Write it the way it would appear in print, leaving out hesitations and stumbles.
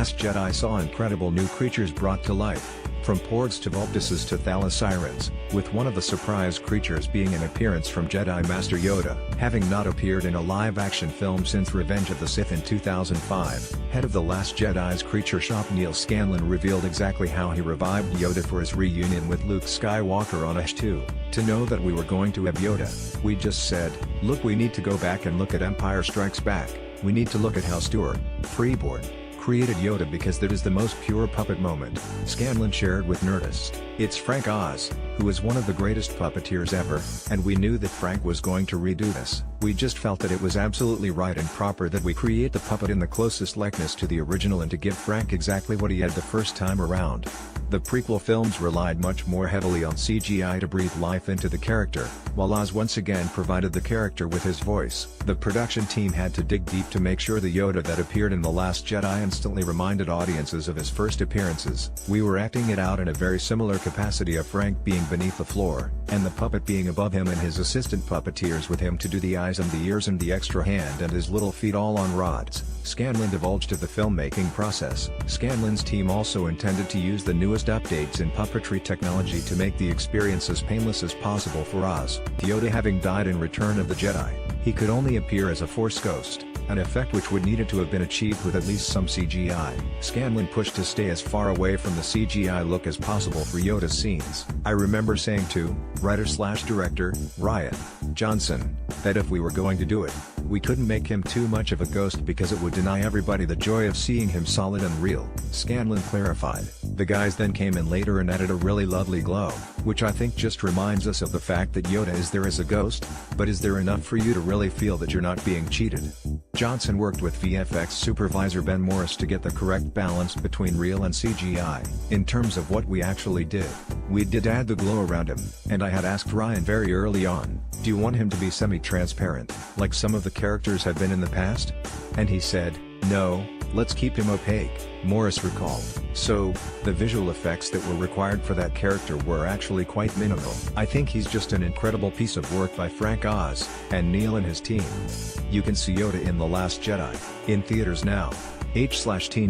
Last Jedi saw incredible new creatures brought to life, from porgs to vultuses to thalassirans, with one of the surprise creatures being an appearance from Jedi Master Yoda. Having not appeared in a live-action film since Revenge of the Sith in 2005, head of The Last Jedi's creature shop Neil Scanlon revealed exactly how he revived Yoda for his reunion with Luke Skywalker on H2. To know that we were going to have Yoda, we just said, look, we need to go back and look at Empire Strikes Back. We need to look at how Stuart, Freeborn, created Yoda because that is the most pure puppet moment, Scanlon shared with Nerdist. It's Frank Oz, who is one of the greatest puppeteers ever, and we knew that Frank was going to redo this. We just felt that it was absolutely right and proper that we create the puppet in the closest likeness to the original and to give Frank exactly what he had the first time around. The prequel films relied much more heavily on CGI to breathe life into the character, while Oz once again provided the character with his voice. The production team had to dig deep to make sure the Yoda that appeared in The Last Jedi instantly reminded audiences of his first appearances. We were acting it out in a very similar capacity of Frank being beneath the floor, and the puppet being above him and his assistant puppeteers with him to do the eyes and the ears and the extra hand and his little feet all on rods. Scanlon divulged of the filmmaking process. Scanlon's team also intended to use the newest updates in puppetry technology to make the experience as painless as possible for Oz. Yoda having died in Return of the Jedi, he could only appear as a Force ghost, an effect which would needed to have been achieved with at least some CGI. Scanlon pushed to stay as far away from the CGI look as possible for Yoda's scenes. I remember saying to writer/director, Rian Johnson, that if we were going to do it, we couldn't make him too much of a ghost because it would deny everybody the joy of seeing him solid and real. Scanlon clarified. The guys then came in later and added a really lovely glow, which I think just reminds us of the fact that Yoda is there as a ghost, but is there enough for you to really feel that you're not being cheated? Johnson worked with VFX supervisor Ben Morris to get the correct balance between real and CGI. In terms of what we actually did, we did add the glow around him, and I had asked Ryan very early on, do you want him to be semi-transparent, like some of the characters have been in the past? And he said, no, let's keep him opaque, Morris recalled. So, the visual effects that were required for that character were actually quite minimal. I think he's just an incredible piece of work by Frank Oz, and Neil and his team. You can see Yoda in The Last Jedi, in theaters now. H/T